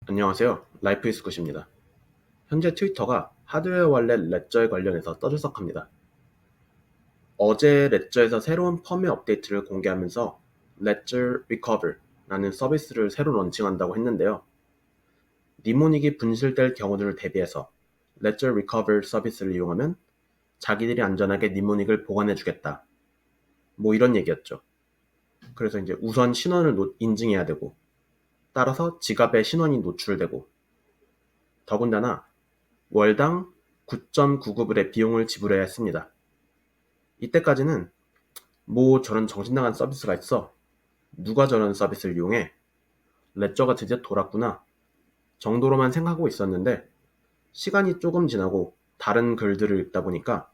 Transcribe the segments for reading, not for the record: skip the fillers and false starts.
안녕하세요. 라이프 이스굿입니다. 현재 트위터가 하드웨어 월렛 레저에 관련해서 떠들썩합니다. 어제 레저에서 새로운 펌웨어 업데이트를 공개하면서 Ledger Recover라는 서비스를 새로 런칭한다고 했는데요. 니모닉이 분실될 경우들을 대비해서 Ledger Recover 서비스를 이용하면 자기들이 안전하게 니모닉을 보관해주겠다. 뭐 이런 얘기였죠. 그래서 이제 우선 신원을 인증해야 되고, 따라서 지갑에 신원이 노출되고, 더군다나 월당 9.99불의 비용을 지불해야 했습니다. 이때까지는 뭐 저런 정신나간 서비스가 있어? 누가 저런 서비스를 이용해? 레저가 드디어 돌았구나 정도로만 생각하고 있었는데, 시간이 조금 지나고 다른 글들을 읽다 보니까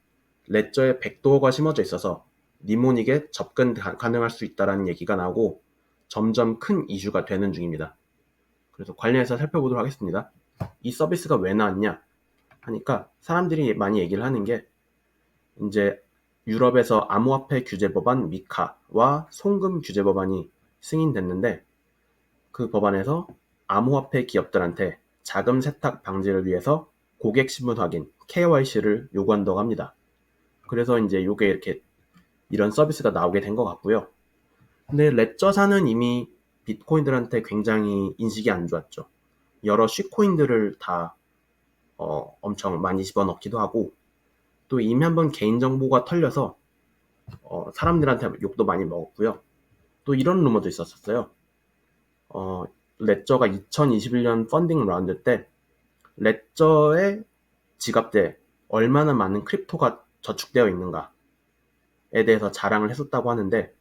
레저에 백도어가 심어져 있어서 니모닉에 접근 가능할 수 있다는 얘기가 나오고 점점 큰 이슈가 되는 중입니다. 그래서 관련해서 살펴보도록 하겠습니다. 이 서비스가 왜 나왔냐 하니까 사람들이 많이 얘기를 하는 게, 이제 유럽에서 암호화폐 규제 법안 미카와 송금 규제 법안이 승인됐는데, 그 법안에서 암호화폐 기업들한테 자금 세탁 방지를 위해서 고객 신분 확인 KYC를 요구한다고 합니다. 그래서 이제 요게 이렇게 이런 서비스가 나오게 된 것 같고요. 근데 레저사는 이미 비트코인들한테 굉장히 인식이 안 좋았죠. 여러 쉬코인들을 다 엄청 많이 집어넣기도 하고, 또 이미 한번 개인정보가 털려서 사람들한테 욕도 많이 먹었고요. 또 이런 루머도 있었어요. 레저가 2021년 펀딩 라운드 때 레저의 지갑대에 얼마나 많은 크립토가 저축되어 있는가에 대해서 자랑을 했었다고 하는데,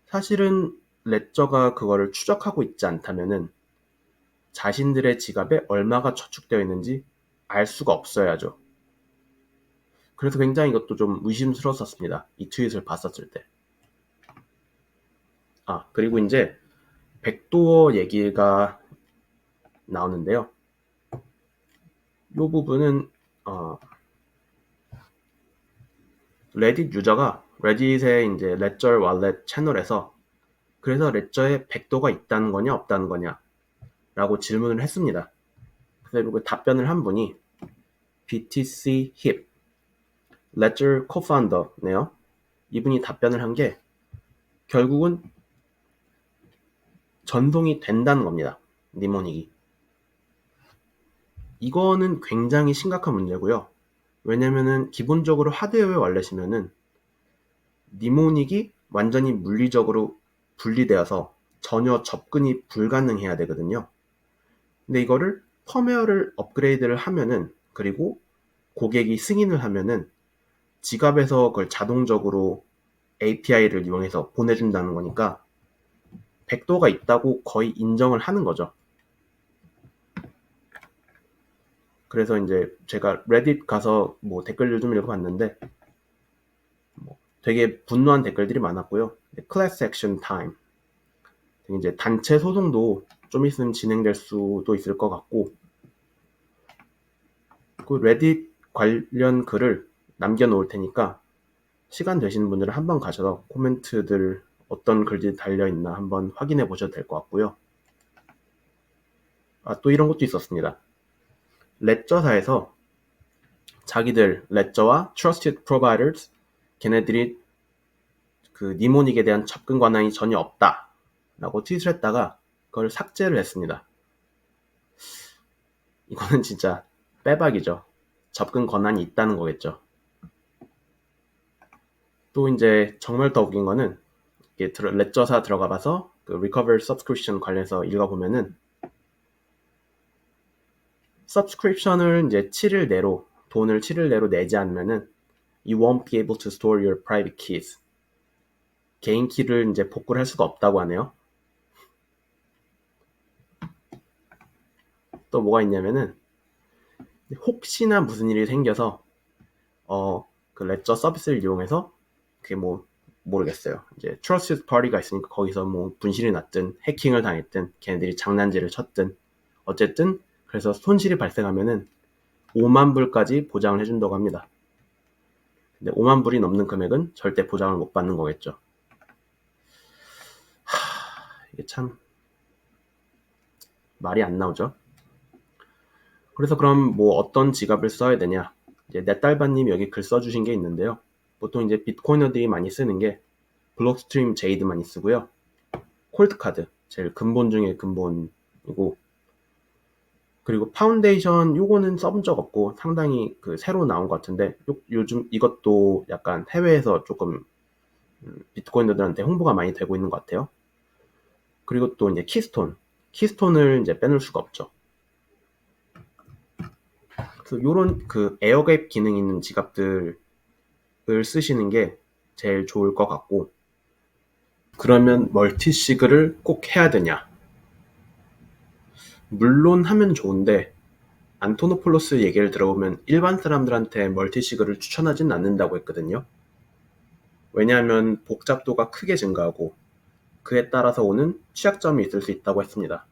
사실은 레저가 그거를 추적하고 있지 않다면은 자신들의 지갑에 얼마가 저축되어 있는지 알 수가 없어야죠. 그래서 굉장히 이것도 좀 의심스러웠었습니다. 이 트윗을 봤었을 때. 그리고 이제 백도어 얘기가 나오는데요. 이 부분은 레딧 유저가 레딧의 이제 레저 월렛 채널에서 그래서 레저에 백도가 있다는 거냐 없다는 거냐 라고 질문을 했습니다. 그래서 그 답변을 한 분이 BTC 힙 레저 코파운더네요. 이분이 답변을 한 게 결국은 전송이 된다는 겁니다. 니모닉이. 이거는 굉장히 심각한 문제고요. 왜냐면은 기본적으로 하드웨어의 월렛이면은 니모닉이 완전히 물리적으로 분리되어서 전혀 접근이 불가능해야 되거든요. 근데 이거를 펌웨어를 업그레이드를 하면은, 그리고 고객이 승인을 하면은 지갑에서 그걸 자동적으로 API를 이용해서 보내준다는 거니까 백도가 있다고 거의 인정을 하는 거죠. 그래서 이제 제가 레딧 가서 뭐 댓글을 좀 읽어봤는데 되게 분노한 댓글들이 많았고요. 클래스 액션 타임, 이제 단체 소송도 좀 있으면 진행될 수도 있을 것 같고, 그 레딧 관련 글을 남겨놓을 테니까 시간 되시는 분들은 한번 가셔서 코멘트들 어떤 글들이 달려있나 한번 확인해 보셔도 될 것 같고요. 또 이런 것도 있었습니다. 레저사에서 자기들 레저와 Trusted Providers, 걔네들이 그 니모닉에 대한 접근 권한이 전혀 없다 라고 트윗을 했다가 그걸 삭제를 했습니다. 이거는 진짜 빼박이죠. 접근 권한이 있다는 거겠죠. 또 이제 정말 더 웃긴 거는, 레저사 들어가 봐서 그 Recover Subscription 관련해서 읽어보면은, subscription을 이제 7일 내로, 돈을 7일 내로 내지 않으면은 you won't be able to store your private keys. 개인 키를 이제 복구를 할 수가 없다고 하네요. 또 뭐가 있냐면은, 혹시나 무슨 일이 생겨서 그 레저 서비스를 이용해서 그게 뭐 모르겠어요. 이제 트러스트 파티가 있으니까 거기서 뭐 분실이 났든 해킹을 당했든 걔네들이 장난질을 쳤든 어쨌든 그래서 손실이 발생하면은 5만 불까지 보장을 해준다고 합니다. 근데 5만 불이 넘는 금액은 절대 보장을 못 받는 거겠죠. 이게 참 말이 안 나오죠. 그래서 그럼 뭐 어떤 지갑을 써야 되냐? 이제 넷달바님 여기 글 써주신 게 있는데요. 보통 이제 비트코이너들이 많이 쓰는 게 블록스트림 제이드 많이 쓰고요. 콜드카드, 제일 근본 중에 근본이고, 그리고 파운데이션 요거는 써본 적 없고 상당히 그 새로 나온 것 같은데 요즘 이것도 약간 해외에서 조금 비트코이너들한테 홍보가 많이 되고 있는 것 같아요. 그리고 또 이제 키스톤을 이제 빼놓을 수가 없죠. 그래서 요런 그 에어갭 기능 있는 지갑들을 쓰시는 게 제일 좋을 것 같고, 그러면 멀티시그를 꼭 해야 되냐? 물론 하면 좋은데 안토노폴로스 얘기를 들어보면 일반 사람들한테 멀티시그를 추천하진 않는다고 했거든요. 왜냐하면 복잡도가 크게 증가하고 그에 따라서 오는 취약점이 있을 수 있다고 했습니다.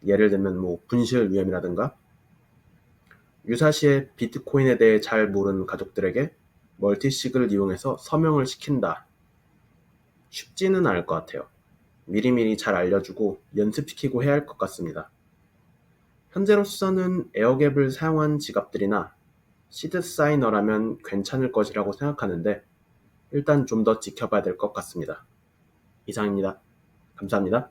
예를 들면 뭐 분실 위험이라든가. 유사시에 비트코인에 대해 잘 모르는 가족들에게 멀티시그를 이용해서 서명을 시킨다. 쉽지는 않을 것 같아요. 미리미리 잘 알려주고 연습시키고 해야 할 것 같습니다. 현재로서는 에어갭을 사용한 지갑들이나 시드 사이너라면 괜찮을 것이라고 생각하는데 일단 좀 더 지켜봐야 될 것 같습니다. 이상입니다. 감사합니다.